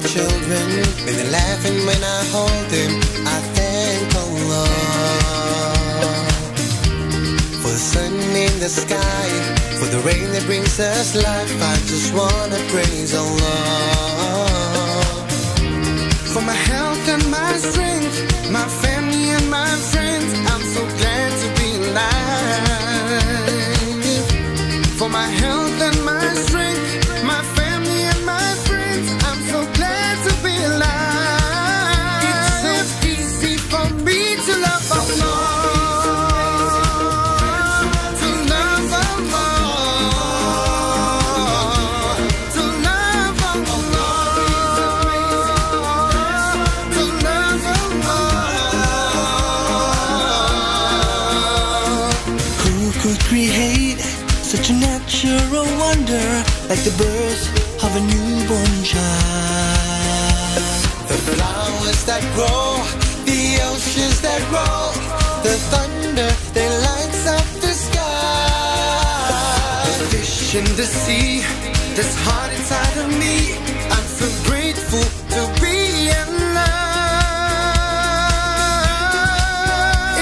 children, when they're laughing when I hold them, I thank Allah. For the sun in the sky, for the rain that brings us life, I just wanna praise Allah. For my health and my strength, my family and my friends, I'm so glad to be alive. For my health and my strength, my family and my friends, I'm so glad to be alive. It's so easy for me to love Allah. Create such a natural wonder, like the birth of a newborn child. The flowers that grow, the oceans that roll, the thunder that lights up the sky. The fish in the sea, this heart inside of me, I'm so grateful to be alive.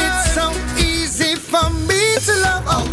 It's so easy for me to love Allah.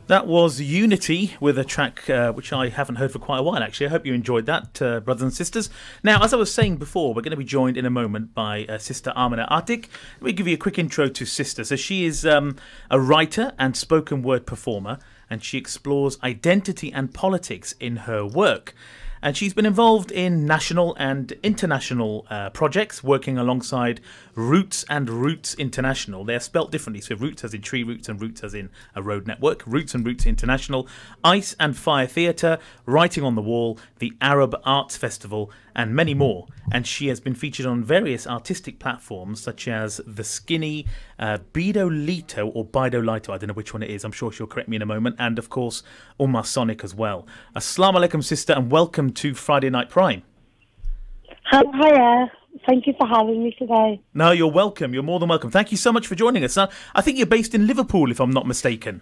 That was Unity with a track which I haven't heard for quite a while, actually. I hope you enjoyed that, brothers and sisters. Now, as I was saying before, we're going to be joined in a moment by Sister Amina Atik. Let me give you a quick intro to Sister. So she is a writer and spoken word performer, and she explores identity and politics in her work. And she's been involved in national and international projects, working alongside Roots and Roots International. They're spelt differently, so Roots as in tree roots and Roots as in a road network. Roots and Roots International, Ice and Fire Theatre, Writing on the Wall, the Arab Arts Festival, and many more. And she has been featured on various artistic platforms such as The Skinny, Bidolito or Bidolito, I don't know which one it is, I'm sure she'll correct me in a moment, and of course Ummah Sonic as well. Assalamu alaikum, sister, and welcome to Friday Night Prime. Hiya. Thank you for having me today. No, you're welcome. You're more than welcome. Thank you so much for joining us. I think you're based in Liverpool, if I'm not mistaken.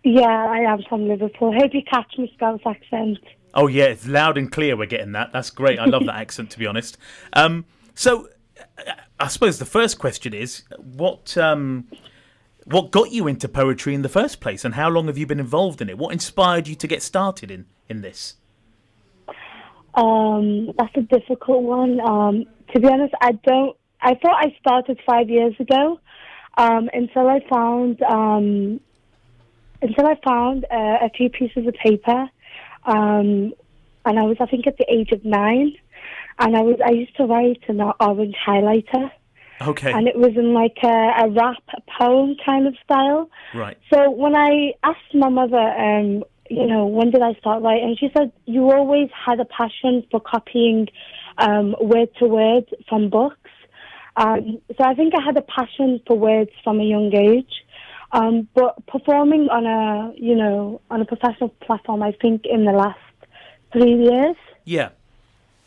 Yeah, I am from Liverpool. Hope you catch my Scouse accent. Oh, yeah, it's loud and clear. We're getting that. That's great. I love that accent, to be honest. So I suppose the first question is, what got you into poetry in the first place, and how long have you been involved in it? What inspired you to get started in this? That's a difficult one. To be honest, I thought I started 5 years ago, until I found a few pieces of paper, and I was, I think, at the age of 9, and I used to write in an orange highlighter. Okay. And it was in like a rap poem kind of style. Right. So when I asked my mother, when did I start writing? She said, you always had a passion for copying word to word from books. So I think I had a passion for words from a young age. But performing on a professional platform, I think in the last 3 years. Yeah.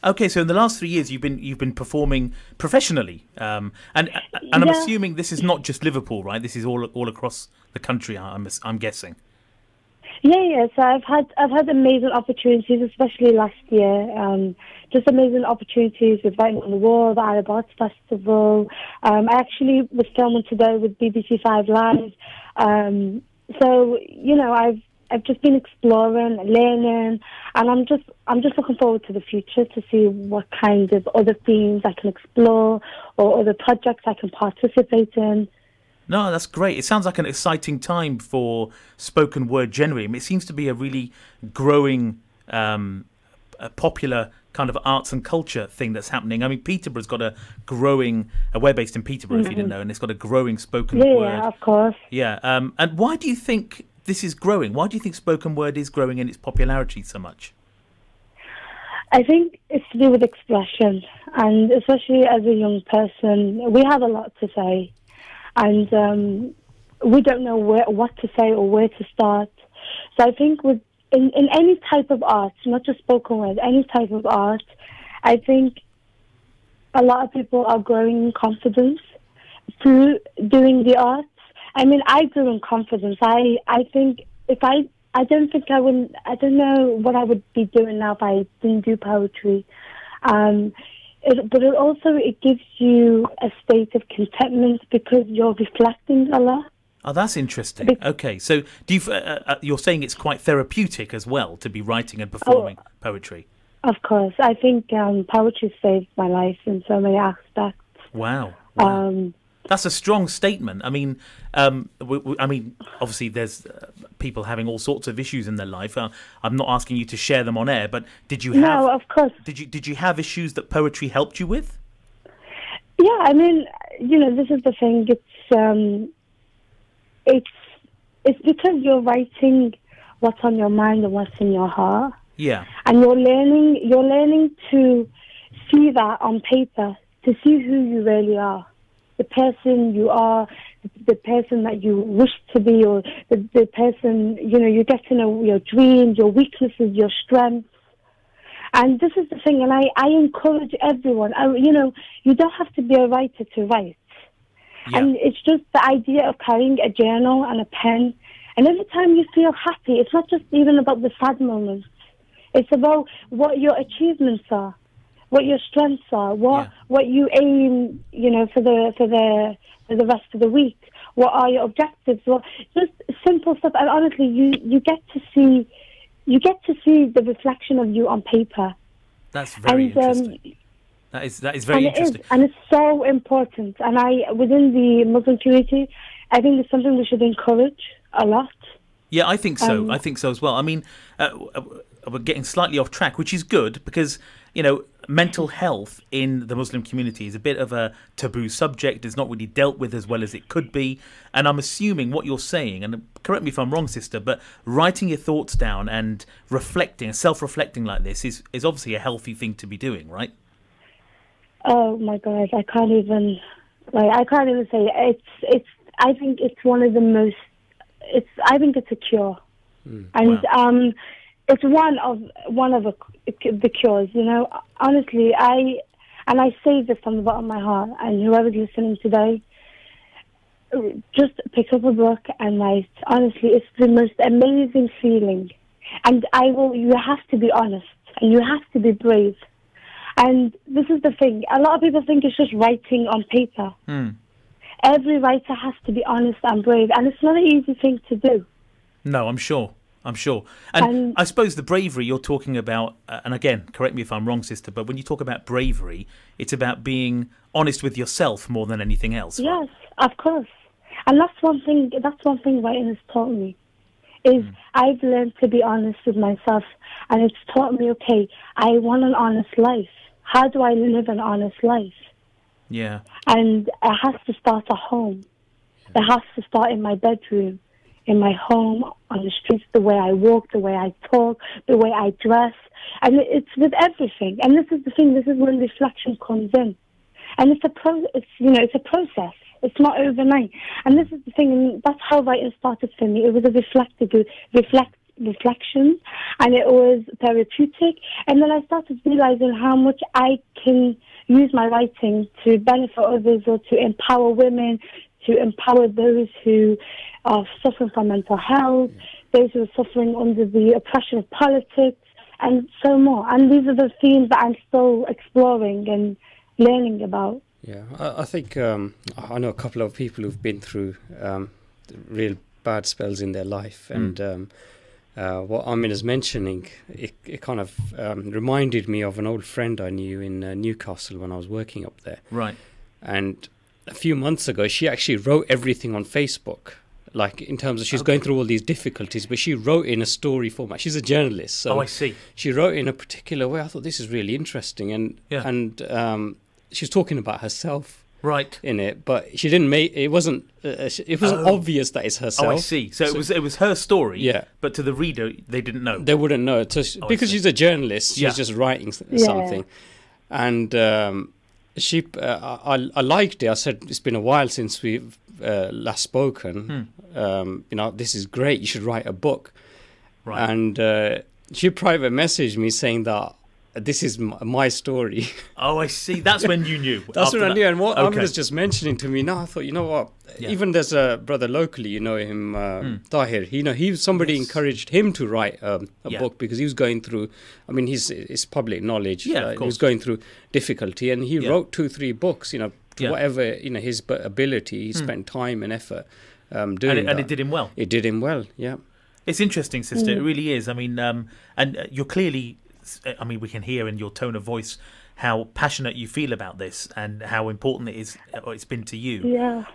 Okay, so in the last 3 years, you've been performing professionally, and I'm assuming this is not just Liverpool, right? This is all across the country. I'm guessing. Yeah. So I've had amazing opportunities, especially last year. Just amazing opportunities with Writing on the Wall, the Arab Arts Festival. I actually was filming today with BBC 5 Live. So I've just been exploring, learning, and I'm just looking forward to the future to see what kind of other themes I can explore or other projects I can participate in. No, that's great. It sounds like an exciting time for spoken word generally. I mean, it seems to be a really growing, popular kind of arts and culture thing that's happening. I mean, Peterborough's got we're based in Peterborough, if you didn't know, and it's got a growing spoken word. Yeah, of course. Yeah, and why do you think this is growing? Why do you think spoken word is growing in its popularity so much? I think it's to do with expression, and especially as a young person, we have a lot to say, and we don't know what to say or where to start. So I think in any type of art, not just spoken word, any type of art, I think a lot of people are growing in confidence through doing the arts. I mean, I grew in confidence. I think I don't think I wouldn't. I don't know what I would be doing now if I didn't do poetry. But it gives you a state of contentment because you're reflecting a lot. Oh, that's interesting. Okay, so do you? You're saying it's quite therapeutic as well to be writing and performing poetry. Of course, I think poetry saved my life in so many aspects. Wow. That's a strong statement. I mean, obviously, there's people having all sorts of issues in their life. I'm not asking you to share them on air, but did you have? No, of course. Did you have issues that poetry helped you with? Yeah, I mean, this is the thing. It's because you're writing what's on your mind and what's in your heart. Yeah. And you're learning to see that on paper, to see who you really are. The person you are, the person that you wish to be, or the person, you get to know your dreams, your weaknesses, your strengths. And this is the thing, and I encourage everyone, you don't have to be a writer to write. Yeah. And it's just the idea of carrying a journal and a pen. And every time you feel happy, it's not just even about the sad moments. It's about what your achievements are, what your strengths are, what you aim, for the rest of the week. What are your objectives? Well, just simple stuff. And honestly, you get to see the reflection of you on paper. That's very interesting. That is very interesting. And it's so important. And within the Muslim community, I think it's something we should encourage a lot. Yeah, I think so. I think so as well. I mean, we're getting slightly off track, which is good because, mental health in the Muslim community is a bit of a taboo subject. It's not really dealt with as well as it could be. And I'm assuming what you're saying, and correct me if I'm wrong, sister, but writing your thoughts down and reflecting, self-reflecting like this is obviously a healthy thing to be doing, right? Oh my God, I can't even say it. I think it's one of the most. I think it's a cure, and wow. It's one of the cures. Honestly, I say this from the bottom of my heart, and whoever's listening today, just pick up a book and write. Honestly, it's the most amazing feeling, and you have to be honest, and you have to be brave. And this is the thing. A lot of people think it's just writing on paper. Every writer has to be honest and brave. And it's not an easy thing to do. No, I'm sure. And I suppose the bravery you're talking about, and again, correct me if I'm wrong, sister, but when you talk about bravery, it's about being honest with yourself more than anything else. Right? Yes, of course. And that's one thing writing has taught me. Is I've learned to be honest with myself. And it's taught me, okay, I want an honest life. How do I live an honest life? Yeah. And it has to start at home. It has to start in my bedroom, in my home, on the streets, the way I walk, the way I talk, the way I dress. And it's with everything. And this is the thing, this is when reflection comes in. And it's a process. It's not overnight. And this is the thing, and that's how writing started for me. It was a reflection, and it was therapeutic. And then I started realizing how much I can use my writing to benefit others or to empower women, to empower those who are suffering from mental health, those who are suffering under the oppression of politics, and so more. And these are the themes that I'm still exploring and learning about. Yeah, I think I know a couple of people who've been through real bad spells in their life, and what Amin is mentioning, it kind of reminded me of an old friend I knew in Newcastle when I was working up there. Right. And a few months ago, she actually wrote everything on Facebook, like in terms of she's going through all these difficulties, but she wrote in a story format. She's a journalist, so I see. She wrote in a particular way. I thought this is really interesting, and she was talking about herself, right, in it, but she didn't make it. Wasn't obvious that it's herself. Oh, I see. So it was her story. Yeah, but to the reader, they didn't know. They wouldn't know. So because she's a journalist, she's just writing something, and I liked it. I said it's been a while since we've last spoken. This is great. You should write a book. Right. And she private messaged me saying that this is my story. Oh, I see. That's when you knew. That's when I knew. And what Ahmed was just mentioning to me now, I thought, you know what? Yeah. Even there's a brother locally, you know him, Tahir. He somebody encouraged him to write a book because he was going through. I mean, it's public knowledge. Yeah, he was going through difficulty, and he wrote 2-3 books. You know, to whatever his ability. He spent time and effort doing that. And it did him well. It did him well. Yeah. It's interesting, sister. It really is. I mean, and you're clearly. I mean, we can hear in your tone of voice how passionate you feel about this and how important it is, or it's been to you. Yeah.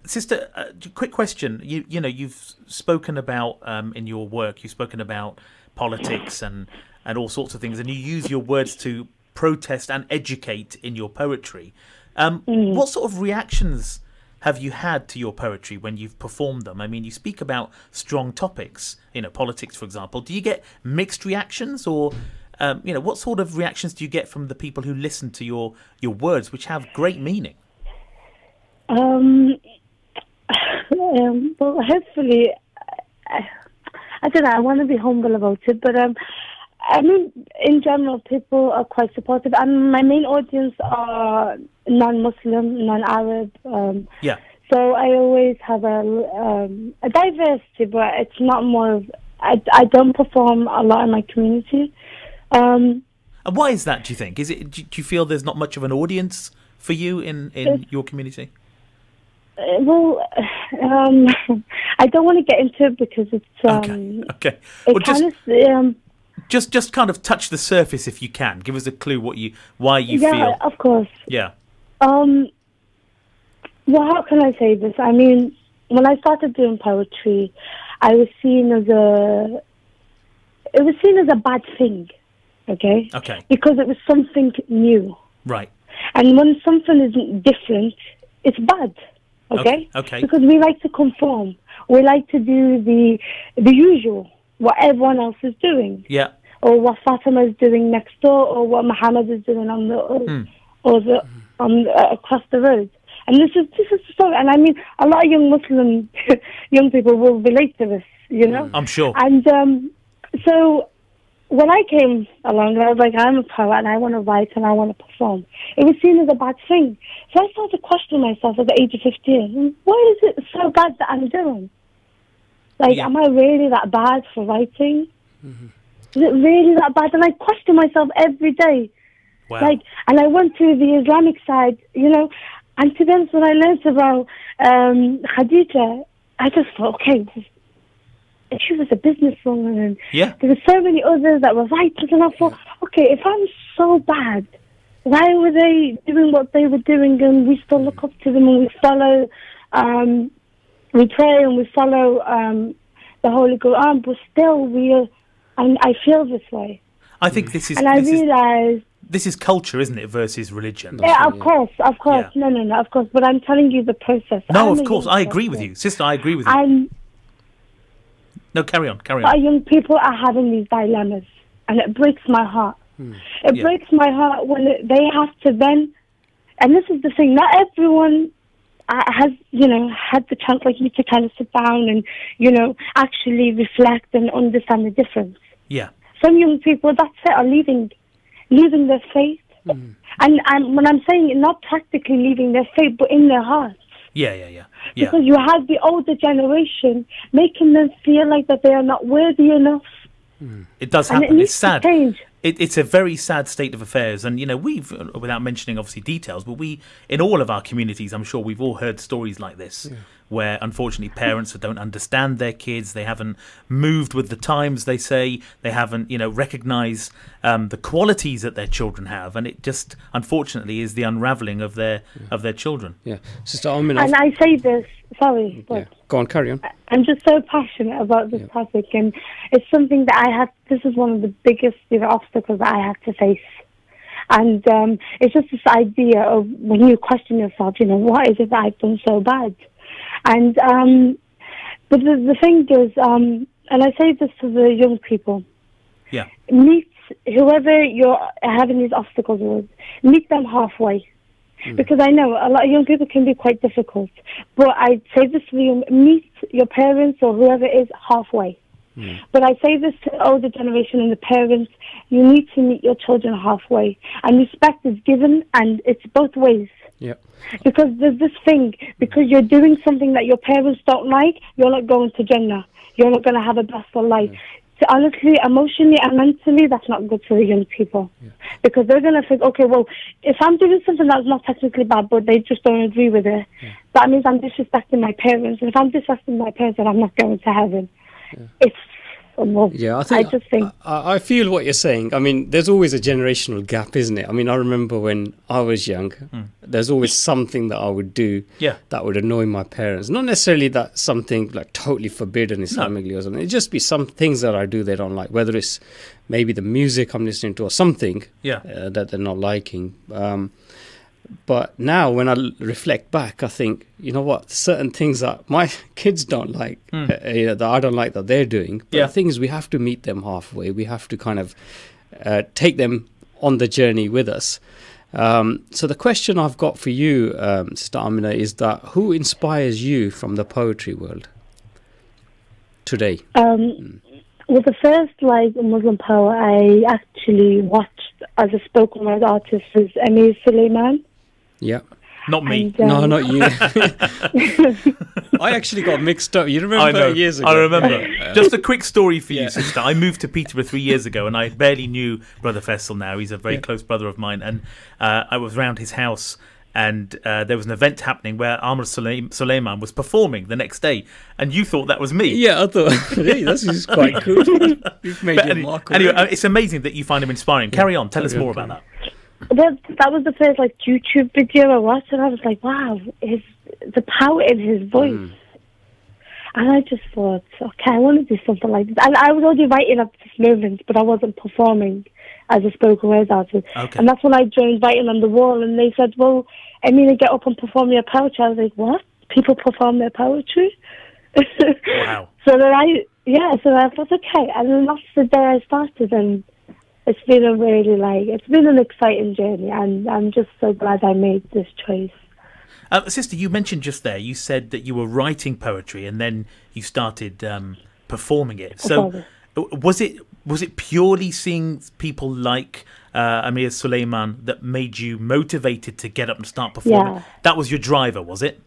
Sister, quick question. You've spoken about in your work. You've spoken about politics and all sorts of things, and you use your words to protest and educate in your poetry. What sort of reactions have you had to your poetry when you've performed them? I mean, you speak about strong topics, politics, for example. Do you get mixed reactions, or what sort of reactions do you get from the people who listen to your words, which have great meaning? Well, hopefully, I don't know. I want to be humble about it, but I mean, in general, people are quite supportive, and my main audience are non-Muslim, non-Arab. So I always have a diversity, but it's not more of. I don't perform a lot in my community. And why is that? Do you think? Do you feel there's not much of an audience for you in your community? Well, I don't want to get into it because it's okay. Well, just kind of touch the surface if you can. Give us a clue why you feel. Yeah, of course. Yeah. Well, how can I say this? I mean, when I started doing poetry, I was seen as a bad thing. Okay. Okay. Because it was something new. Right. And when something is different, it's bad. Okay. Okay. Because we like to conform. We like to do the usual, what everyone else is doing. Yeah. Or what Fatima is doing next door, or what Muhammad is doing across the road. And this is the story. And I mean, a lot of young people will relate to this. I'm sure. And so when I came along, I was like, I'm a poet and I want to write and I want to perform. It was seen as a bad thing. So I started questioning myself at the age of 15. What is it so bad that I'm doing? Like, am I really that bad for writing? Mm-hmm. Is it really that bad? And I question myself every day. Wow. And I went to the Islamic side, and to be honest, when I learned about Khadija, I just thought, okay, she was a businesswoman, and there were so many others that were writers, and I thought, okay, if I'm so bad, why were they doing what they were doing, and we still look up to them, and we follow, we pray, and we follow the Holy Quran, but still and I feel this way. I think this is... And I realised... This is culture, isn't it, versus religion? Yeah, of course. Yeah. No, of course. But I'm telling you the process. No, of course. I agree with you. Sister, I agree with you. No, carry on. Our young people are having these dilemmas, and it breaks my heart. It breaks my heart when they have to then... And this is the thing, not everyone has, had the chance like you to kind of sit down and, actually reflect and understand the difference. Yeah. Some young people, that's it, are leaving their faith. And when I'm saying it, not practically leaving their faith, but in their hearts. Yeah. Because you have the older generation making them feel like that they are not worthy enough. It does happen. It's sad. Change. It's a very sad state of affairs. And, we've, without mentioning obviously details, but in all of our communities, I'm sure we've all heard stories like this, where unfortunately parents don't understand their kids. They haven't moved with the times, they say. They haven't, recognised the qualities that their children have, and it just unfortunately is the unravelling of their children. Yeah, Sister Amina. And I say this, sorry, but Go on, carry on. I'm just so passionate about this topic, and it's something that this is one of the biggest obstacles that I had to face. And it's just this idea of when you question yourself, what is it that I've done so bad? And but the thing is, and I say this to the young people, meet whoever you're having these obstacles with, meet them halfway. Because I know a lot of young people can be quite difficult, but I say this to you: meet your parents or whoever it is halfway. But I say this to the older generation and the parents: you need to meet your children halfway, and respect is given, and it's both ways. Yeah. Because there's this thing: because you're doing something that your parents don't like, you're not going to Jannah. You're not going to have a blissful life. So honestly, emotionally and mentally, that's not good for the young people. Because they're going to think, okay, well, if I'm doing something that's not technically bad, but they just don't agree with it, that means I'm disrespecting my parents. And if I'm disrespecting my parents, then I'm not going to heaven. It's I feel what you're saying. I mean, there's always a generational gap, isn't it? I mean, I remember when I was young, there's always something that I would do that would annoy my parents. Not necessarily that something like totally forbidden Islamically or something. It'd just be some things that I do they don't like, whether it's maybe the music I'm listening to or something that they're not liking. But now when I reflect back, I think, you know what, certain things that my kids don't like, that I don't like that they're doing. But the thing is, we have to meet them halfway. We have to kind of take them on the journey with us. So the question I've got for you, Sister Amina, is that who inspires you from the poetry world today? Well, the first Muslim poet I actually watched as a spoken word artist was Amir Suleiman. Yeah. Not me. And, no, not you. I actually got mixed up. You remember years ago? I remember. Just a quick story for you, sister. I moved to Peterborough 3 years ago, and I barely knew Brother Faisal now. He's a very close brother of mine. And I was around his house, and there was an event happening where Amr Suleiman was performing the next day. And you thought that was me. Yeah, I thought, hey, this is quite cool. You've made your mark already. Anyway, it's amazing that you find him inspiring. Carry on. Tell us more about that. That was the first YouTube video I watched, and I was like, wow, the power in his voice. And I just thought, okay, I want to do something like this. And I was already writing up this movement, but I wasn't performing as a spoken word artist. Okay. And that's when I joined Writing on the Wall, and they said, well, Amina, get up and perform your poetry. I was like, what? People perform their poetry? Wow. So I thought, okay. And then that's the day I started, and it's been it's been an exciting journey, and I'm just so glad I made this choice. Sister, you mentioned just there, you said that you were writing poetry and then you started performing it. So was it purely seeing people like Amir Suleiman that made you motivated to get up and start performing? Yeah. That was your driver, was it?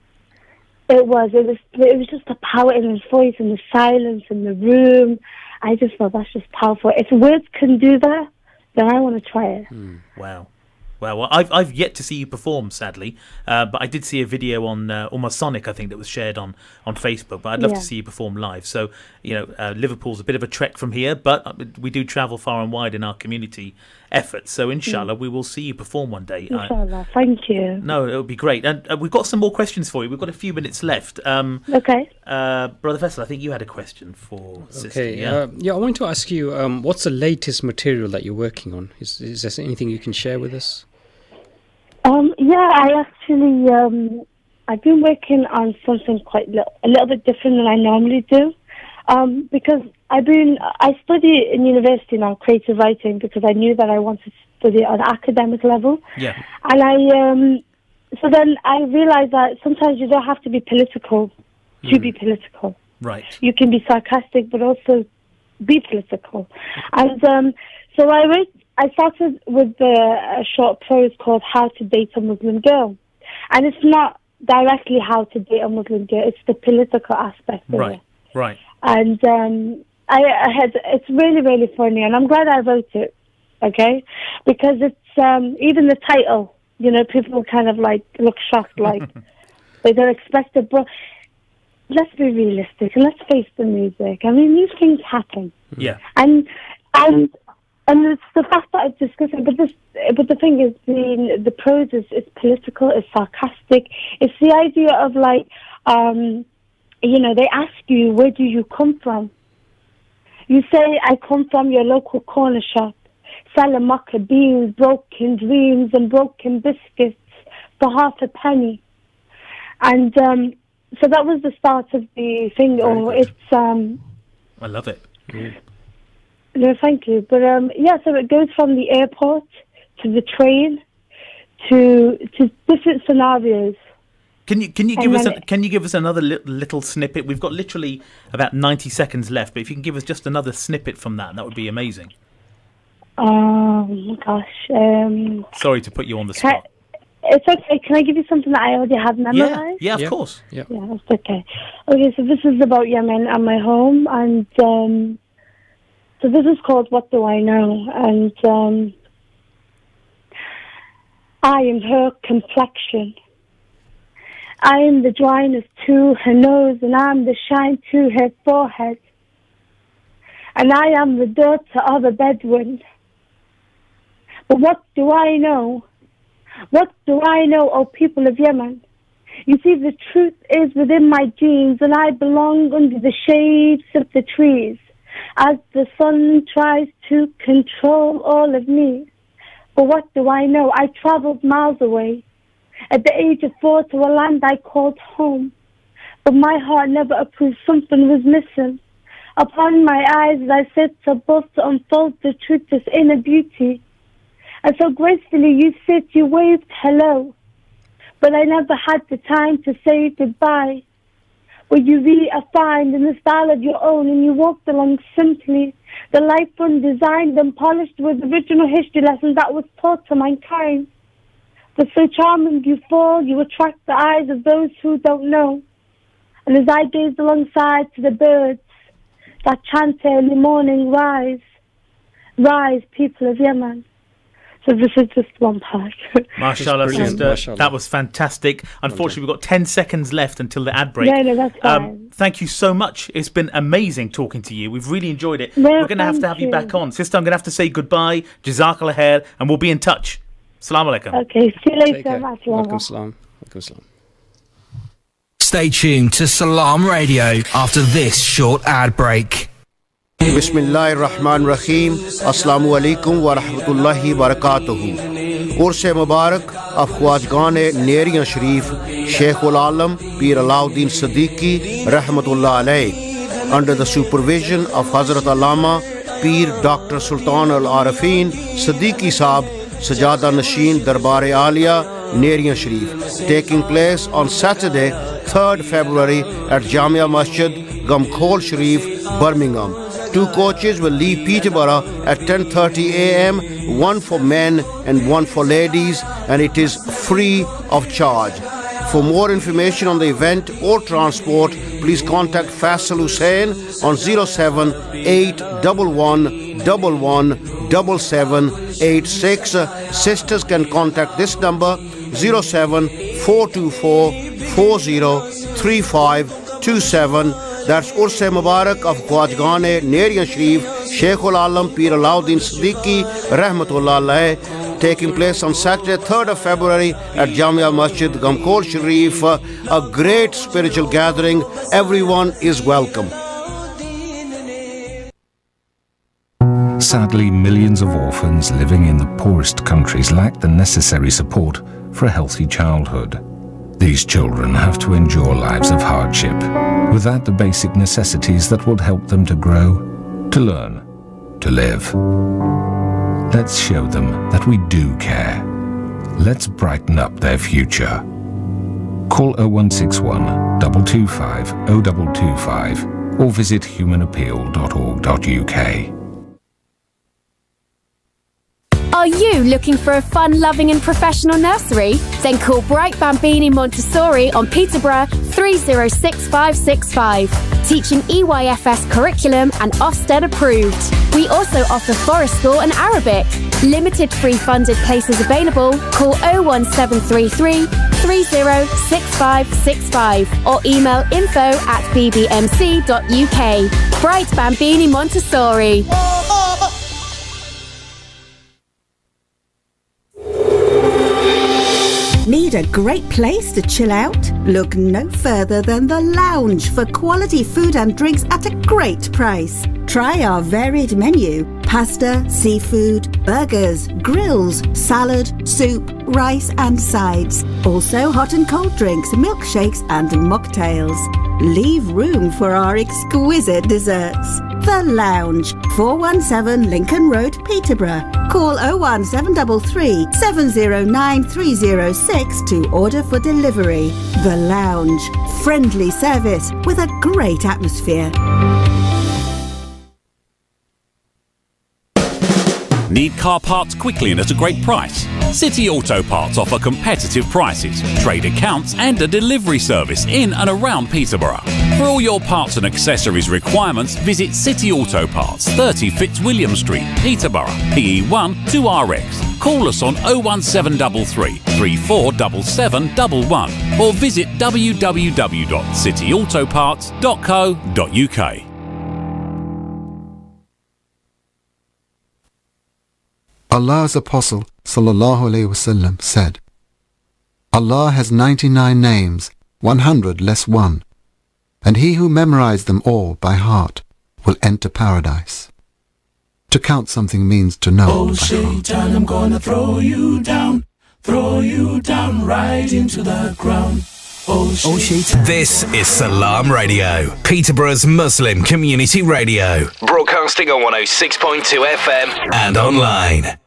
It was just the power in his voice and the silence in the room. I just thought that's just powerful. If words can do that, then I want to try it. Wow. Well, I've yet to see you perform, sadly, but I did see a video on Almost Sonic, I think, that was shared on Facebook. But I'd love to see you perform live. So, Liverpool's a bit of a trek from here, but we do travel far and wide in our community efforts. So, inshallah, we will see you perform one day. Inshallah, thank you. No, it would be great. And we've got some more questions for you. We've got a few minutes left. Okay. Brother Faisal, I think you had a question for Sister. Okay. I want to ask you, what's the latest material that you're working on? Is there anything you can share with us? I actually, I've been working on something a little bit different than I normally do, because I study in university now creative writing because I knew that I wanted to study at an academic level. Yeah. And so then I realized that sometimes you don't have to be political to be political. Right. You can be sarcastic, but also be political. And so I started with a short prose called How to Date a Muslim Girl. And it's not directly how to date a Muslim girl, it's the political aspect of it. Right. And it's really, really funny, and I'm glad I wrote it, okay? Because it's, even the title, people kind of look shocked, they don't expect it. But let's be realistic and let's face the music. I mean, these things happen. Yeah. And it's the fact that it's discussing, but the thing is, the prose is political, it's sarcastic. It's the idea of like, they ask you, where do you come from? You say, I come from your local corner shop, selling mocha beans, broken dreams, and broken biscuits for half a penny. And so that was the start of the thing. I love it. No, thank you. But so it goes from the airport to the train to different scenarios. Can you give us another little snippet? We've got literally about 90 seconds left, but if you can give us just another snippet from that would be amazing. Oh gosh. Sorry to put you on the spot. It's okay. Can I give you something that I already have memorized? Yeah, of course. Yeah, that's okay. Okay, so this is about Yemen and my home, and so this is called What Do I Know? And I am her complexion. I am the dryness to her nose, and I am the shine to her forehead. And I am the dirt of a Bedouin. But what do I know? What do I know, O people of Yemen? You see, the truth is within my genes, and I belong under the shades of the trees, as the sun tries to control all of me. But what do I know? I traveled miles away, at the age of 4, to a land I called home. But my heart never approved, something was missing. Upon my eyes, as I sit above to unfold the truth, this inner beauty. And so gracefully you sit, you waved hello. But I never had the time to say goodbye. But you reaffirmed in the style of your own, and you walked along simply. The life one designed and polished with original history lessons that was taught to mankind. But so charming you fall, you attract the eyes of those who don't know. And as I gazed alongside to the birds that chant early morning, rise, rise, people of Yemen. So this is just one part. Mashallah, sister. Mashallah. That was fantastic. Unfortunately, we've got 10 seconds left until the ad break. No, that's fine. Thank you so much. It's been amazing talking to you. We've really enjoyed it. We're going to have you back on. Sister, I'm going to have to say goodbye. Jazakallah khair, and we'll be in touch. Assalamu alaikum. Okay, see you later. Walaikum salam. Stay tuned to Salaam Radio after this short ad break. Bismillahir Rahmanir Rahim. Assalamu alaikum wa rahmatullahi wa barakatuhu. Urse Mubarak of Khwajgan Neriyan Sharif Sheikhul Alam Pir Alauddin Siddiqui Rahmatullah alayh, under the supervision of Hazrat Allama Pir Dr. Sultan Al-Arifin Siddiqui Sahab Sajada Nashin Darbare Aliya Neriyan Sharif, taking place on Saturday 3rd February at Jamia Masjid Gamkhol Sharif, Birmingham. 2 coaches will leave Peterborough at 10:30 a.m., one for men and one for ladies, and it is free of charge. For more information on the event or transport, please contact Faisal Hussain on 07811117786. Sisters can contact this number 07424403527. That's Urse Mubarak of Khwajgan Neriyan Sharif Sheikhul Alam Pir Alauddin Siddiqui Rahmatullah alayh, taking place on Saturday 3rd of February at Jamia Masjid Gamkhol Sharif. A great spiritual gathering. Everyone is welcome. Sadly, millions of orphans living in the poorest countries lack the necessary support for a healthy childhood. These children have to endure lives of hardship without the basic necessities that will help them to grow, to learn, to live. Let's show them that we do care. Let's brighten up their future. Call 0161 225 0225 or visit humanappeal.org.uk. Are you looking for a fun-loving and professional nursery? Then call Bright Bambini Montessori on Peterborough 306565. Teaching EYFS curriculum and Ofsted approved. We also offer Forest School and Arabic. Limited free funded places available. Call 01733 306565 or email info@bbmc.uk. Bright Bambini Montessori. Need a great place to chill out? Look no further than The Lounge for quality food and drinks at a great price. Try our varied menu: pasta, seafood, burgers, grills, salad, soup, rice and sides. Also hot and cold drinks, milkshakes and mocktails. Leave room for our exquisite desserts. The Lounge, 417 Lincoln Road, Peterborough. Call 01733 709 306 to order for delivery. The Lounge, friendly service with a great atmosphere. Need car parts quickly and at a great price? City Auto Parts offer competitive prices, trade accounts and a delivery service in and around Peterborough. For all your parts and accessories requirements, visit City Auto Parts, 30 Fitzwilliam Street, Peterborough, PE1 2RX. Call us on 01733 347711 or visit www.cityautoparts.co.uk. Allah's Apostle sallallahu alaihi wasallam said, Allah has 99 names, 100 less one, and he who memorized them all by heart will enter paradise. To count something means to know. Oh, Shaitan, I'm gonna throw you down right into the ground. Oh, Shaitan. This is Salaam Radio, Peterborough's Muslim community radio, broadcasting on 106.2 FM and online.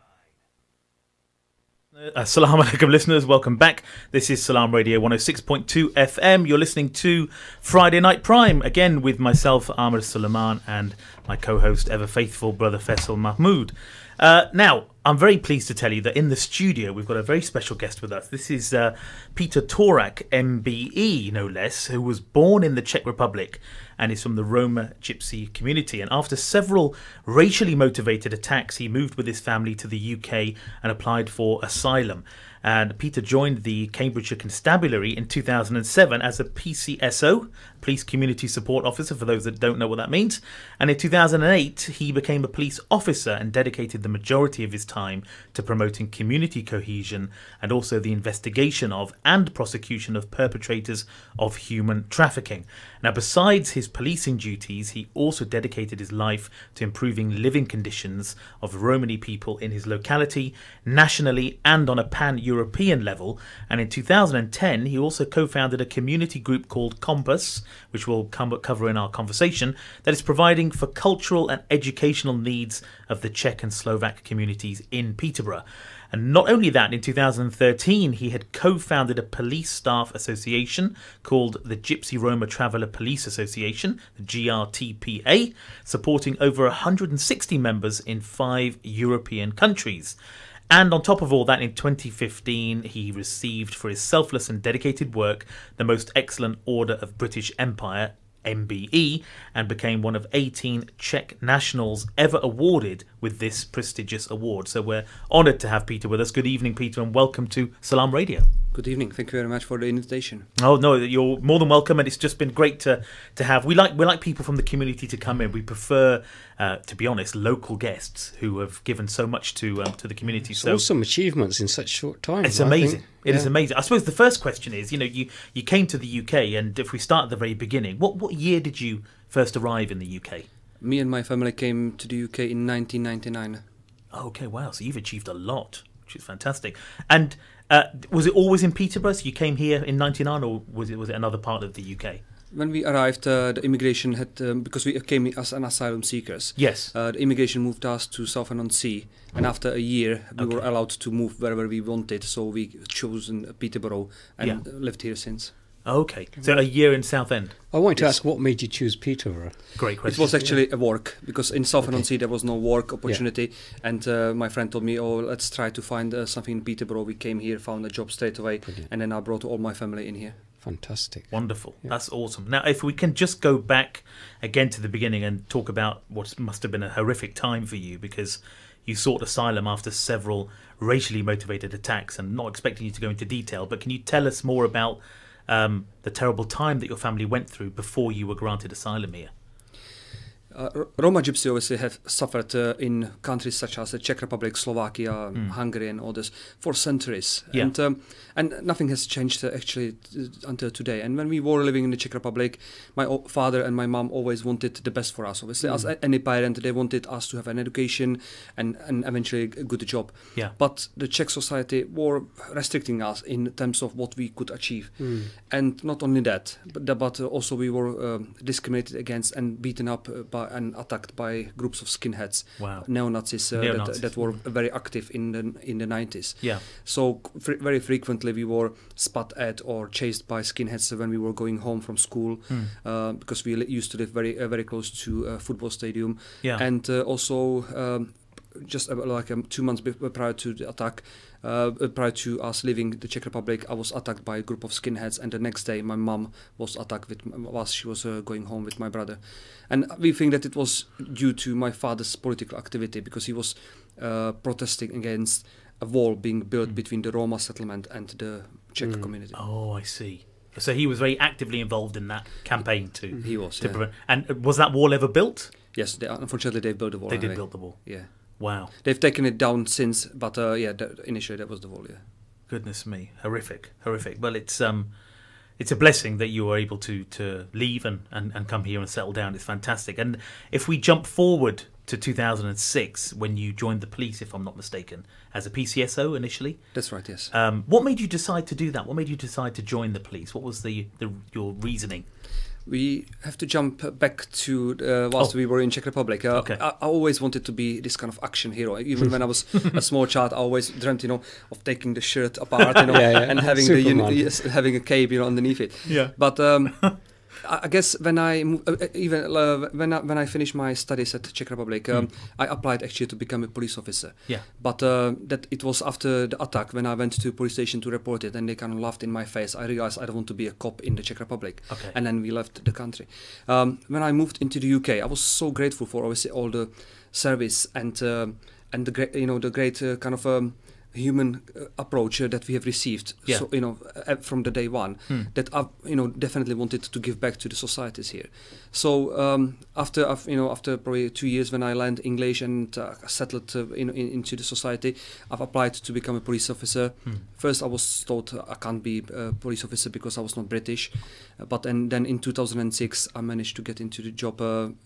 Assalamu alaikum listeners, welcome back. This is Salaam Radio 106.2 FM. You're listening to Friday Night Prime, again with myself, Ahmed Suleiman, and my co-host, ever faithful brother Faisal Mahmood. Now, I'm very pleased to tell you that in the studio we've got a very special guest with us. This is Peter Torak, MBE, no less, who was born in the Czech Republic and is from the Roma Gypsy community. And after several racially motivated attacks, he moved with his family to the UK and applied for asylum. And Peter joined the Cambridgeshire Constabulary in 2007 as a PCSO, Police Community Support Officer, for those that don't know what that means. And in 2008, he became a police officer and dedicated the majority of his time to promoting community cohesion and also the investigation of and prosecution of perpetrators of human trafficking. Now, besides his policing duties, he also dedicated his life to improving living conditions of Romani people in his locality, nationally and on a pan-European level. And in 2010, he also co-founded a community group called Compass, which we'll cover in our conversation, that is providing for cultural and educational needs of the Czech and Slovak communities in Peterborough. And not only that, in 2013, he had co-founded a police staff association called the Gypsy Roma Traveller Police Association, the GRTPA, supporting over 160 members in 5 European countries. And on top of all that, in 2015, he received for his selfless and dedicated work the Most Excellent Order of British Empire, MBE, and became one of 18 Czech nationals ever awarded with this prestigious award. So we're honoured to have Peter with us. Good evening, Peter, and welcome to Salaam Radio. Good evening. Thank you very much for the invitation. Oh no, you're more than welcome, and it's just been great to have. We like people from the community to come in. We prefer, to be honest, local guests who have given so much to the community. So some achievements in such short time. It's amazing. It is amazing. I suppose the first question is, you came to the UK, and if we start at the very beginning, what year did you first arrive in the UK? Me and my family came to the UK in 1999. Oh, okay, wow. So you've achieved a lot, which is fantastic. And was it always in Peterborough? So you came here in 99, or was it another part of the UK? When we arrived, the immigration had, because we came as an asylum seekers. Yes. The immigration moved us to Southend-on-Sea, and after a year, we were allowed to move wherever we wanted. So we chosen Peterborough and lived here since. Okay, so a year in Southend. I wanted to ask, what made you choose Peterborough? Great question. It was actually a work, because in Southend-on-Sea there was no work opportunity, and my friend told me, let's try to find something in Peterborough. We came here, found a job straight away, and then I brought all my family in here. Fantastic. Wonderful. Yeah. That's awesome. Now, if we can just go back again to the beginning and talk about what must have been a horrific time for you, because you sought asylum after several racially motivated attacks, and not expecting you to go into detail, but can you tell us more about the terrible time that your family went through before you were granted asylum here? Roma Gypsy obviously have suffered in countries such as the Czech Republic, Slovakia, Hungary and others for centuries. Yeah. And nothing has changed actually until today. And when we were living in the Czech Republic, my father and my mom always wanted the best for us. Obviously, as any parent, they wanted us to have an education and eventually a good job. Yeah. But the Czech society were restricting us in terms of what we could achieve. And not only that, but also we were discriminated against and beaten up and attacked by groups of skinheads, neo-Nazis, that were very active in the 90s. Yeah. So very frequently we were spot at or chased by skinheads when we were going home from school, because we used to live very close to a football stadium. Yeah. And also just like 2 months prior to the attack, prior to us leaving the Czech Republic, I was attacked by a group of skinheads, and the next day my mom was attacked whilst she was going home with my brother. And we think that it was due to my father's political activity, because he was protesting against a wall being built between the Roma settlement and the Czech community. Oh, I see. So he was very actively involved in that campaign too. He was, to prevent. And was that wall ever built? Yes, unfortunately they built the wall. They did build the wall. Yeah. Wow. They've taken it down since, but initially that was the wall, yeah. Goodness me. Horrific. Well, it's a blessing that you were able to leave and come here and settle down. It's fantastic. And if we jump forward to 2006, when you joined the police, if I'm not mistaken, as a PCSO initially. That's right, yes. What made you decide to do that? What made you decide to join the police? What was your reasoning? We have to jump back to whilst we were in Czech Republic. Okay. I always wanted to be this kind of action hero. Even when I was a small child, I always dreamt, of taking the shirt apart, and having having a cape, underneath it. Yeah. But I guess when I when I finished my studies at the Czech Republic, I applied actually to become a police officer. Yeah. But that it was after the attack when I went to police station to report it, and they kind of laughed in my face. I realized I don't want to be a cop in the Czech Republic. Okay. And then we left the country. When I moved into the UK, I was so grateful for obviously all the service and the great the great kind of human approach that we have received. Yeah. So from the day one, that I definitely wanted to give back to the societies here. So after probably 2 years when I learned English and settled into the society, I've applied to become a police officer. First I was told I can't be a police officer because I was not British, but then in 2006 I managed to get into the job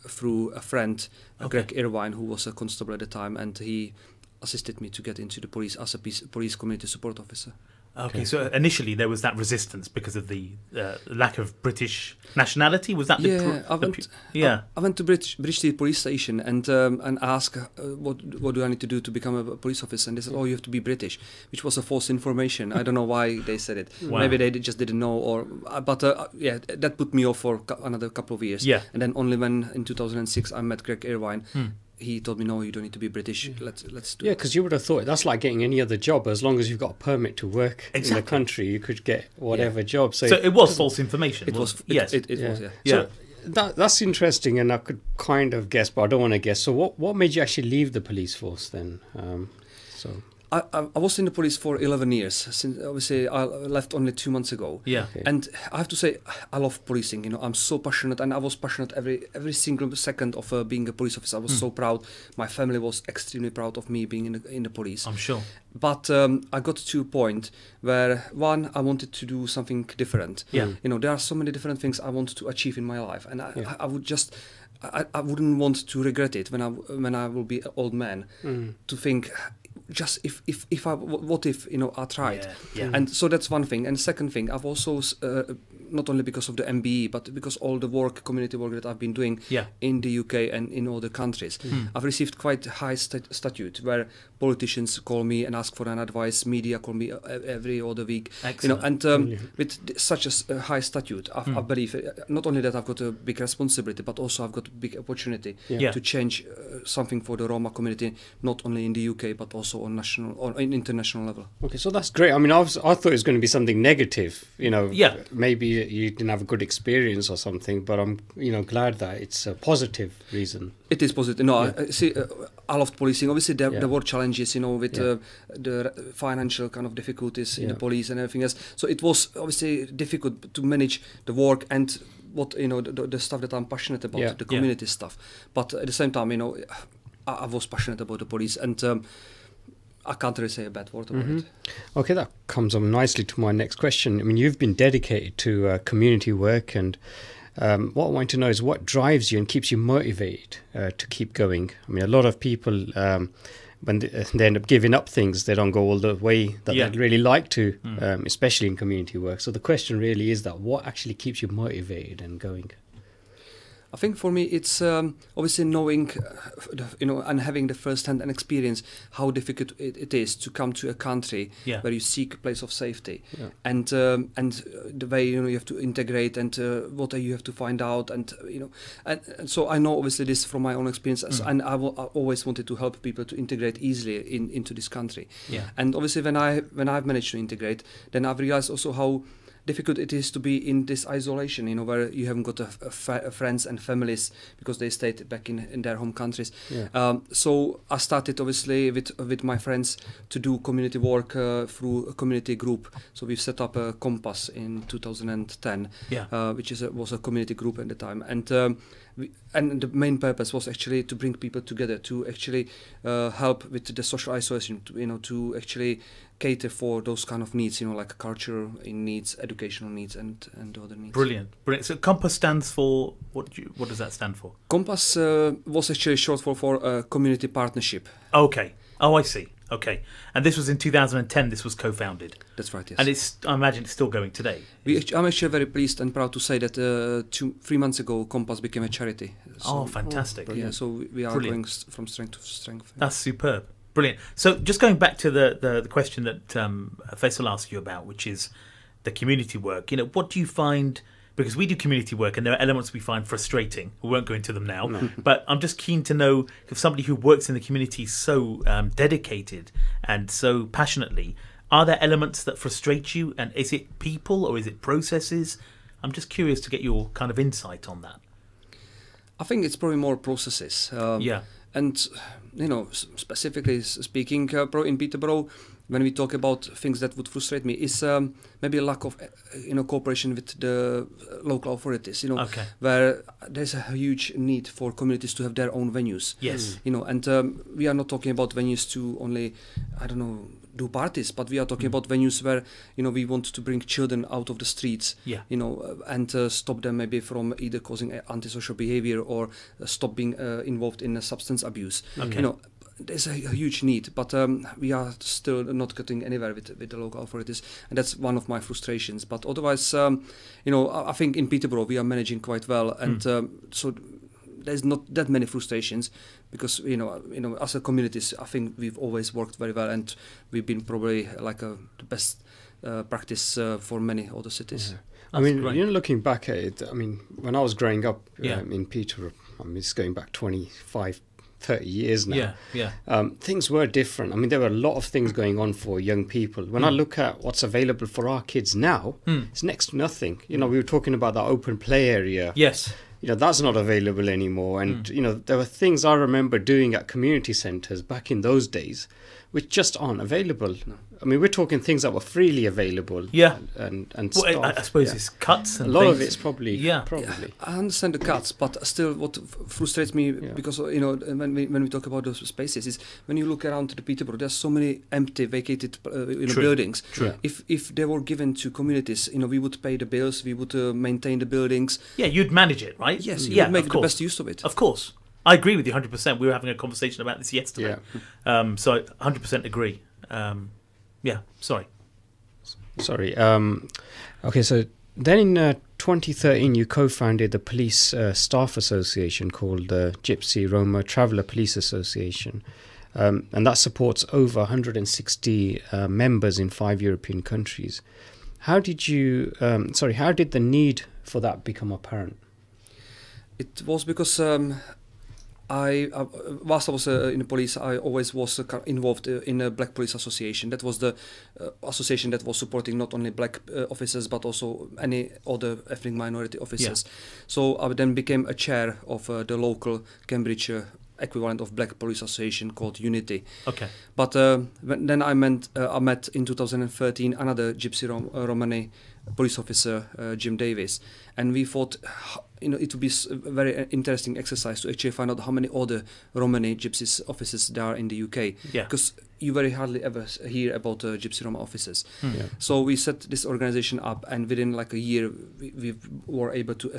through a friend, Greg Irvine, who was a constable at the time, and he assisted me to get into the police as a police community support officer. Okay, so initially there was that resistance because of the lack of British nationality. Was that I went to British police station and asked what do I need to do to become a police officer, and they said, oh, you have to be British, which was a false information. I don't know why they said it. Wow. Maybe they just didn't know, but that put me off for another couple of years. Yeah. And then only when in 2006 I met Greg Irvine, he told me, no, you don't need to be British. Let's do it. Yeah, because you would have thought that's like getting any other job. As long as you've got a permit to work in the country, you could get whatever job. So it was false information. It was. Yes. It was, yeah. Yeah. So that's interesting, and I could kind of guess, but I don't want to guess. So what made you actually leave the police force then? I was in the police for 11 years. Since obviously I left only 2 months ago. Yeah. Okay. And I have to say I love policing. I'm so passionate, and I was passionate every single second of being a police officer. I was so proud. My family was extremely proud of me being in the police. I'm sure. But I got to a point where I wanted to do something different. Yeah. There are so many different things I want to achieve in my life, and I would just. I wouldn't want to regret it when I will be an old man to think, just if I tried. Yeah. And so that's one thing. And second thing, I've also not only because of the MBE, but because all the community work that I've been doing in the UK and in other countries, I've received quite high statute where politicians call me and ask for an advice. Media call me every other week. Excellent. With such a high statute, I believe not only that I've got a big responsibility, but also I've got a big opportunity to change something for the Roma community, not only in the UK but also on national or international level. Okay, so that's great. I mean, I thought it was going to be something negative. Maybe you didn't have a good experience or something, but I'm glad that it's a positive reason. It is positive. No, I loved policing. Obviously, there were challenges, with the financial kind of difficulties in the police and everything else. So it was obviously difficult to manage the work and what the stuff that I'm passionate about, the community stuff. But at the same time, I was passionate about the police, and I can't really say a bad word about it. Okay, that comes on nicely to my next question. I mean, you've been dedicated to community work, and what I want to know is what drives you and keeps you motivated to keep going. I mean, a lot of people, when they end up giving up things, they don't go all the way that they'd really like to, especially in community work. So the question really is that what actually keeps you motivated and going? I think for me it's obviously knowing, and having the first-hand experience how difficult it is to come to a country where you seek a place of safety, and the way you have to integrate and what you have to find out, and so I know obviously this from my own experience, and I always wanted to help people to integrate easily into this country, and obviously when I've managed to integrate, then I've realized also how difficult it is to be in this isolation, where you haven't got friends and families because they stayed back in their home countries. So I started obviously with my friends to do community work through a community group. So we've set up a Compass in 2010, which was a community group at the time, and the main purpose was actually to bring people together, to actually help with the social isolation, to actually cater for those kind of needs, like cultural needs, educational needs, and other needs. Brilliant. So Compass stands for what does that stand for? Compass was actually short for community partnership. Okay. Oh, I see. Okay. And this was in 2010. This was co-founded. That's right. Yes. And I imagine it's still going today. I'm actually very pleased and proud to say that 3 months ago, Compass became a charity. So, fantastic! So we are going from strength to strength. That's superb. Brilliant. So just going back to the question that Faisal asked you about, which is the community work. What do you find? Because we do community work, and there are elements we find frustrating. We won't go into them now. No. But I'm just keen to know if somebody who works in the community so dedicated and so passionately, are there elements that frustrate you? And is it people or is it processes? I'm just curious to get your kind of insight on that. I think it's probably more processes. And, specifically speaking, in Peterborough, when we talk about things that would frustrate me, is maybe a lack of, cooperation with the local authorities, where there's a huge need for communities to have their own venues. Yes. And we are not talking about venues to only, do parties, but we are talking about venues where we want to bring children out of the streets, and stop them maybe from either causing antisocial behavior or stop being involved in substance abuse. There's a huge need, but we are still not getting anywhere with the local authorities, and that's one of my frustrations. But otherwise, I think in Peterborough we are managing quite well, and so there's not that many frustrations, because as a communities, I think we've always worked very well, and we've been probably the best practice for many other cities. I mean, looking back at it, I mean, when I was growing up in Peterborough, it's going back 25-30 years now. Things were different. I mean, there were a lot of things going on for young people. When I look at what's available for our kids now, it's next to nothing. We were talking about that open play area. Yes. That's not available anymore. And, there were things I remember doing at community centres back in those days which just aren't available. No. I mean, we're talking things that were freely available. Yeah. And well, I suppose it's cuts and a lot things. of it's probably. Probably. I understand the cuts, but still what frustrates me, because, when we talk about those spaces, is when you look around the Peterborough, there's so many empty, vacated buildings. True. If they were given to communities, we would pay the bills, we would maintain the buildings. Yeah, you'd manage it, right? Yes, you would make the best use of it. Of course. I agree with you 100%. We were having a conversation about this yesterday. So I 100% agree. Sorry. Okay, so then in 2013 you co-founded the police staff association called the Gypsy Roma Traveller Police Association, and that supports over 160 members in 5 European countries. How did the need for that become apparent? It was because whilst I was in the police, I always was involved in a Black Police Association. That was the association that was supporting not only black officers but also any other ethnic minority officers. So I then became a chair of the local Cambridge equivalent of Black Police Association called Unity. Okay. But then I met in 2013 another Gypsy Romani police officer, Jim Davis, and we thought, it would be a very interesting exercise to actually find out how many other Romani Gypsy officers there are in the UK. Yeah. Because you very hardly ever hear about Gypsy Roma officers. Yeah. So we set this organization up, and within like a year, we were able to,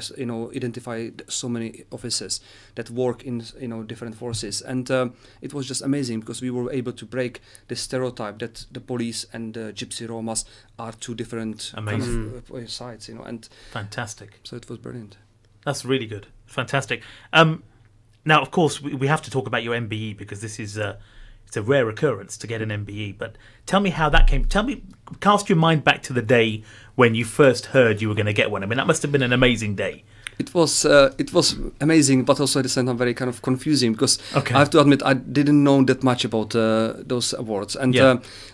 identify so many officers that work in, different forces, and it was just amazing because we were able to break the stereotype that the police and the Gypsy Romas are two different kind of, sides, and fantastic. So it was brilliant. That's really good. Fantastic. Now, of course, we have to talk about your MBE because this is it's a rare occurrence to get an MBE. But tell me how that came. Cast your mind back to the day when you first heard you were going to get one. I mean, that must have been an amazing day. It was amazing, but also at the same time very kind of confusing because I have to admit I didn't know that much about those awards, and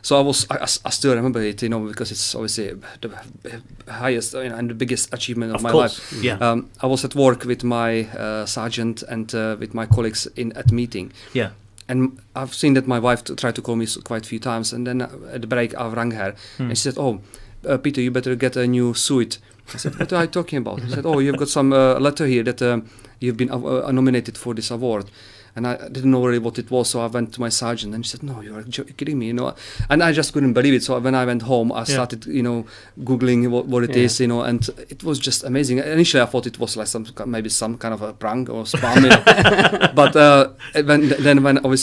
so I still remember it, because it's obviously the highest and the biggest achievement of my life. Yeah. I was at work with my sergeant and with my colleagues at meeting. Yeah. And I've seen that my wife tried to call me quite a few times, and then at the break I rang her, and she said, "Oh, Peter, you better get a new suit." I said, "What are you talking about?" He said, "Oh, you've got some letter here that you've been nominated for this award." And I didn't know really what it was, so I went to my sergeant, and she said, "No, you're kidding me, And I just couldn't believe it. So when I went home, I started, googling what it is, and it was just amazing. Initially, I thought it was like maybe some kind of a prank or spam, But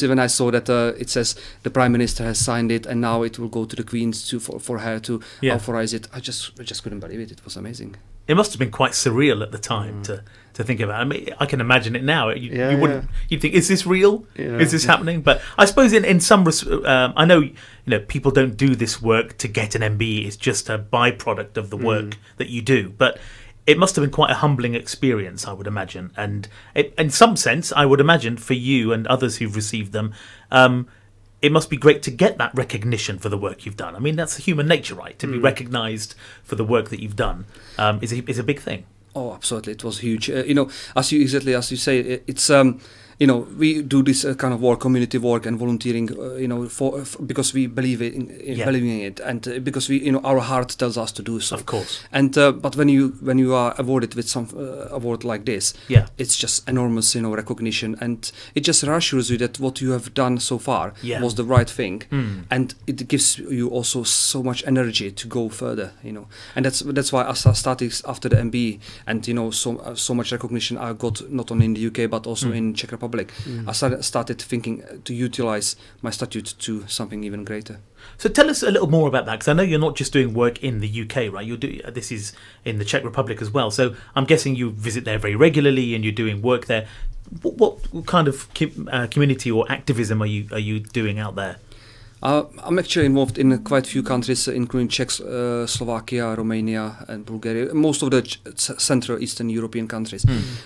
when I saw that it says the Prime Minister has signed it, and now it will go to the Queen for her to authorize it, I just couldn't believe it. It was amazing. It must have been quite surreal at the time to think about. I mean, I can imagine it now. You wouldn't. You'd think, is this real? Yeah. Is this happening? But I suppose in some I know people don't do this work to get an MBE. It's just a byproduct of the work that you do. But it must have been quite a humbling experience, I would imagine. And in some sense, I would imagine for you and others who've received them, it must be great to get that recognition for the work you've done. I mean, that's human nature, right? To be recognised for the work that you've done is a big thing. Oh, absolutely! It was huge. As you say, it's we do this kind of work, community work and volunteering, because we believe in believing it, and because our heart tells us to do so. Of course. And but when you are awarded with some award like this, it's just enormous, recognition, and it just reassures you that what you have done so far was the right thing, and it gives you also so much energy to go further, and that's why I started after the MBE, and so much recognition I got not only in the UK but also in Czech Republic. I started thinking to utilize my statute to something even greater. So tell us a little more about that, because I know you're not just doing work in the UK, right? This is in the Czech Republic as well. So I'm guessing you visit there very regularly and you're doing work there. What kind of community or activism are you doing out there? I'm actually involved in quite a few countries, including Czech, Slovakia, Romania, and Bulgaria. Most of the Central Eastern European countries.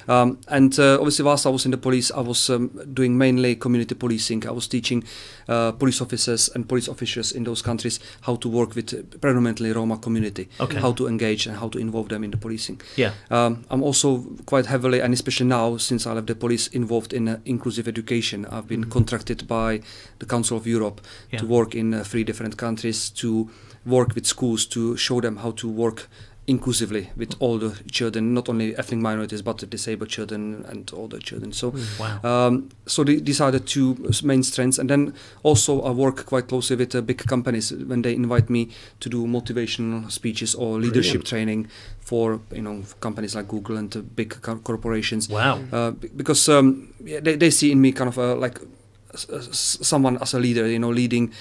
And obviously, whilst I was in the police, I was doing mainly community policing. I was teaching police officers and police officers in those countries how to work with predominantly Roma community, how to engage and how to involve them in the policing. Yeah. I'm also quite heavily, and especially now since I left the police, involved in inclusive education. I've been contracted by the Council of Europe to work in 3 different countries, to work with schools to show them how to work inclusively with all the children, not only ethnic minorities but the disabled children and all the children. So these are the 2 main strengths. And then also I work quite closely with big companies when they invite me to do motivational speeches or leadership training for companies like Google and big corporations. Because they see in me kind of like someone as a leader, leading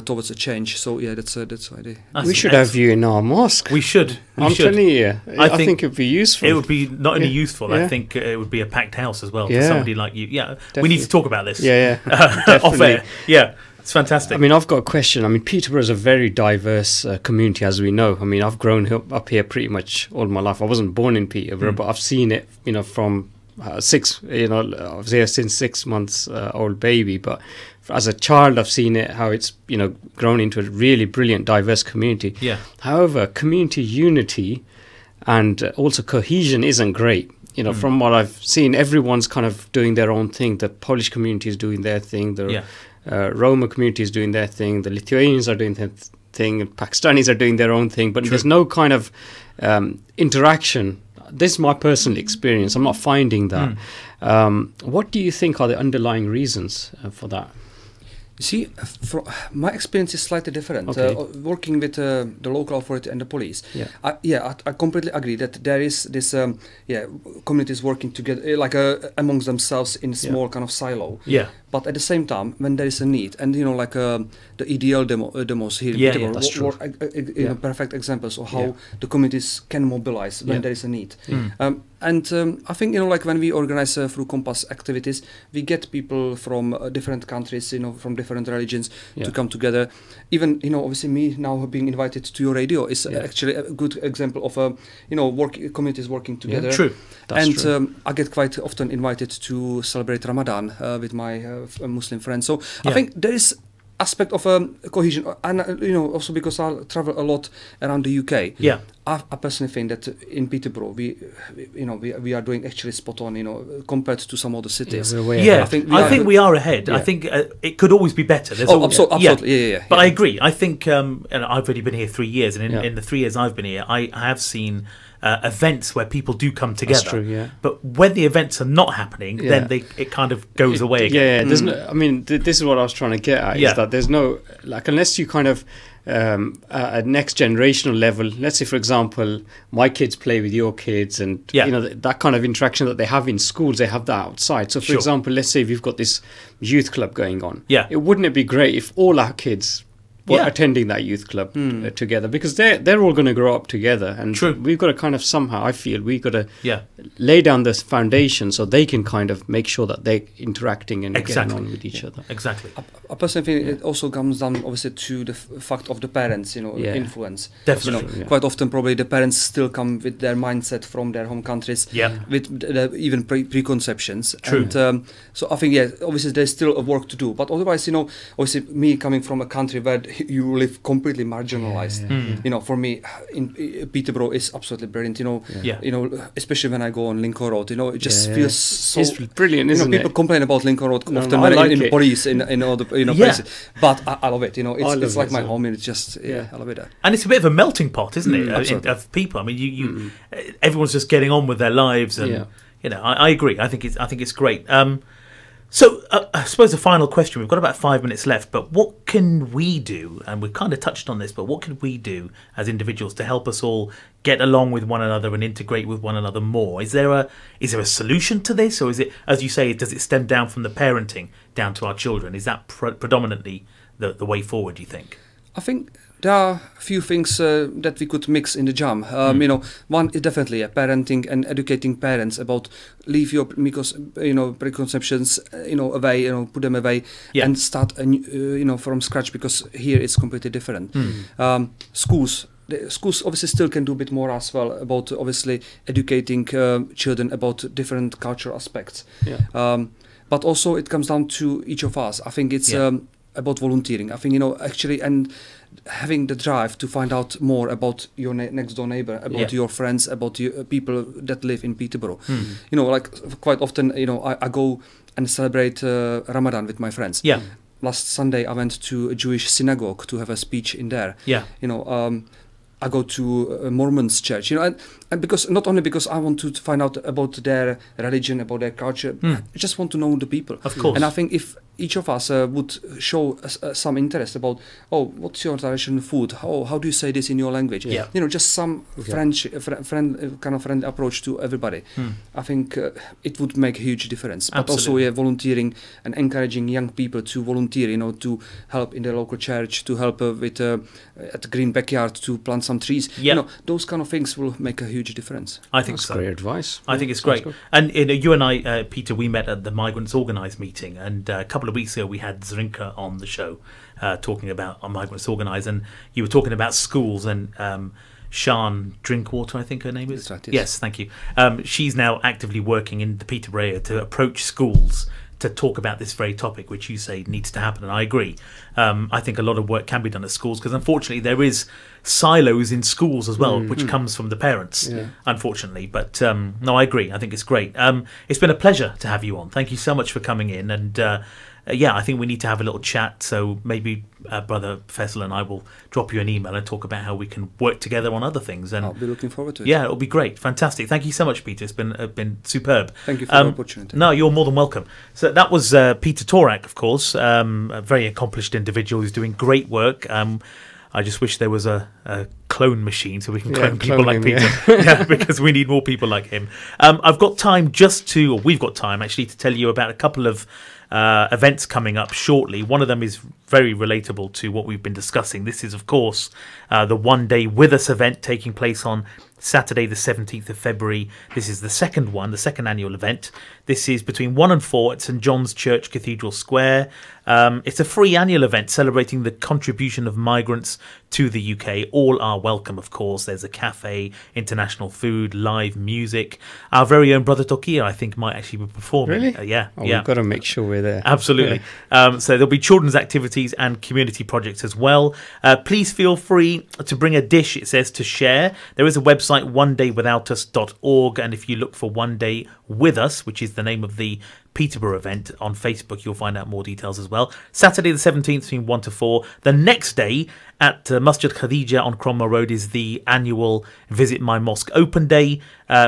towards a change. So that's why they. We should have you in our mosque. We should. I'm telling you, I think it would be useful. It would be not only useful. I think it would be a packed house as well for somebody like you. Yeah, definitely. We need to talk about this. Off air. Yeah. It's fantastic. I mean, I've got a question. I mean, Peterborough is a very diverse community, as we know. I mean, I've grown up here pretty much all my life. I wasn't born in Peterborough, but I've seen it, from I was here since 6 months old baby, but as a child I've seen it, how it's grown into a really brilliant diverse community. However, community unity and also cohesion isn't great. from what I've seen, everyone's kind of doing their own thing. The Polish community is doing their thing. The Roma community is doing their thing. The Lithuanians are doing their thing. Pakistanis are doing their own thing. But there's no kind of interaction. This is my personal experience. I'm not finding that. What do you think are the underlying reasons for that? See, my experience is slightly different. Working with the local authority and the police, I completely agree that there is this, communities working together, like amongst themselves in small kind of silo. Yeah. But at the same time, when there is a need, and like the EDL demos here, that's true. Perfect examples of how the communities can mobilize when there is a need. And I think like when we organize through Compass activities, we get people from different countries, from different religions to come together. Even obviously me now being invited to your radio is actually a good example of communities working together. True. That's true. I get quite often invited to celebrate Ramadan with my Muslim friends. So I think there is aspect of cohesion, and also because I travel a lot around the UK. Yeah, I personally think that in Peterborough we are doing actually spot on. Compared to some other cities. I think we are ahead. I think it could always be better. Absolutely. Yeah. But I agree. I think, and I've only been here 3 years, and in the 3 years I've been here, I have seen events where people do come together. That's true, yeah. But when the events are not happening, then it kind of goes away again. Yeah, there's no. I mean, this is what I was trying to get at. Is that there's no, like, unless you kind of at next generational level. Let's say, for example, my kids play with your kids, and that kind of interaction that they have in schools, they have that outside. So, for example, let's say we've got this youth club going on. Wouldn't it be great if all our kids were attending that youth club together, because they're all going to grow up together, and we've got to kind of somehow, I feel we've got to lay down this foundation so they can kind of make sure that they're interacting and getting on with each other. Exactly. I personally think it also comes down obviously to the fact of the parents, influence. Definitely. Quite often probably the parents still come with their mindset from their home countries, with even preconceptions. True. And so I think obviously there's still a work to do, but otherwise obviously me coming from a country where you live completely marginalized. For me, in Peterborough is absolutely brilliant. Especially when I go on Lincoln Road. It just feels so. It's brilliant, isn't it? People complain about Lincoln Road often when in police in other places, but I love it. It's like my home, and it's just I love it. And it's a bit of a melting pot, isn't it? Of people. I mean, you everyone's just getting on with their lives, and I agree. I think it's great. So I suppose the final question, we've got about 5 minutes left, but what can we do, and we've kind of touched on this, but what can we do as individuals to help us all get along with one another and integrate with one another more? Is there a solution to this, or is it, as you say, does it stem down from the parenting down to our children? Is that predominantly the way forward, do you think? I think there are a few things that we could mix in the jam. One is definitely parenting and educating parents about leave your preconceptions away, put them away, and start from scratch, because here it's completely different. Schools obviously still can do a bit more as well about obviously educating children about different cultural aspects. But also it comes down to each of us. I think it's about volunteering. I think actually, and having the drive to find out more about your next door neighbor, about your friends, about your people that live in Peterborough. Like quite often, I go and celebrate Ramadan with my friends. Last Sunday I went to a Jewish synagogue to have a speech in there. I go to a Mormon's church, and because not only because I want to find out about their religion, about their culture, I just want to know the people. Of course. And I think if each of us would show some interest about, what's your traditional food? How do you say this in your language? Just some friendly approach to everybody. I think it would make a huge difference. But also volunteering and encouraging young people to volunteer, to help in the local church, to help with at the green backyard, to plant some trees. Those kind of things will make a huge difference. I think That's so. Great advice. I think it's great. And you and I, Peter, we met at the Migrants Organised meeting, and a couple of weeks ago we had Zrinka on the show talking about Migrants Organised, and you were talking about schools, and Sian Drinkwater, I think her name is. That's right, yes, thank you. She's now actively working in the Peterborough area to approach schools to talk about this very topic, which you say needs to happen, and I agree. I think a lot of work can be done at schools, because unfortunately there is silos in schools as well, which comes from the parents, unfortunately. But no, I agree. I think it's great. It's been a pleasure to have you on. Thank you so much for coming in. And yeah, I think we need to have a little chat. So maybe Brother Faisal and I will drop you an email and talk about how we can work together on other things. And I'll be looking forward to it. Yeah, it'll be great. Fantastic. Thank you so much, Peter. It's been superb. Thank you for the opportunity. No, you're more than welcome. So that was Peter Torak, of course, a very accomplished individual who's doing great work. I just wish there was a clone machine so we can clone people like Peter. Yeah, because we need more people like him. We've got time actually to tell you about a couple of events coming up shortly. One of them is very relatable to what we've been discussing. This is, of course, the One Day With Us event taking place on Saturday the 17th of February. This is the second annual event. This is between 1 and 4 at St John's Church, Cathedral Square. It's a free annual event celebrating the contribution of migrants to the UK. All are welcome, of course. There's a cafe, international food, live music. Our very own Brother Tokia, I think, might actually be performing. Really? Yeah. We've got to make sure we're there. Absolutely. Yeah. So there'll be children's activities and community projects as well. Please feel free to bring a dish, it says, to share. There is a website, onedaywithoutus.org, and if you look for One Day With Us, which is the name of the Peterborough event on Facebook, you'll find out more details as well. Saturday the 17th between 1 to 4. The next day at Masjid Khadija on Cromwell Road is the annual Visit My Mosque Open Day.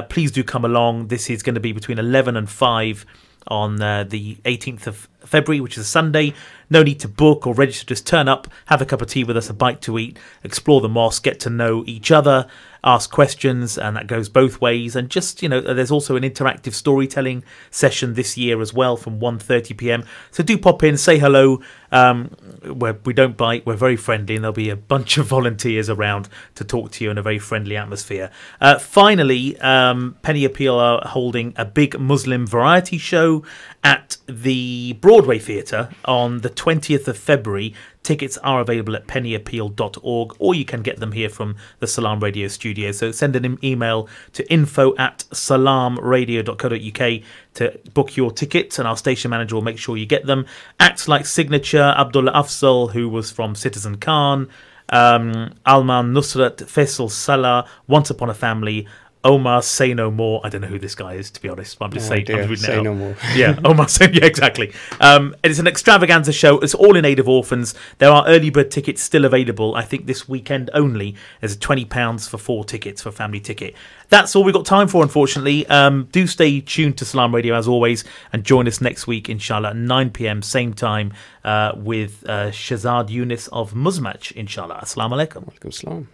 Please do come along. This is going to be between 11 and 5 on the 18th of February, which is a Sunday. No need to book or register, just turn up, have a cup of tea with us, a bite to eat, explore the mosque, get to know each other, ask questions, and that goes both ways. And just, there's also an interactive storytelling session this year as well from 1:30 p.m. So do pop in, say hello. We don't bite, we're very friendly, and there'll be a bunch of volunteers around to talk to you in a very friendly atmosphere. Finally, Penny Appeal are holding a big Muslim variety show at the Broadway Theatre on the 20th of February. Tickets are available at pennyappeal.org, or you can get them here from the Salaam Radio studio. So send an email to info@salamradio.co.uk to book your tickets, and our station manager will make sure you get them. Acts like Signature, Abdullah Afzal, who was from Citizen Khan, Alman Nusrat, Faisal Salah, Once Upon a Family, Omar Say No More. I don't know who this guy is, to be honest. I'm just saying. Say No More. Yeah, Omar Say. Yeah, exactly. It's an extravaganza show. It's all in aid of orphans. There are early bird tickets still available. I think this weekend only. There's £20 for 4 tickets for a family ticket. That's all we've got time for, unfortunately. Do stay tuned to Salaam Radio as always, and join us next week, inshallah, at 9 p.m. same time with Shazad Yunus of Muzmatch, inshallah. Assalamu alaikum. Alaikum salam.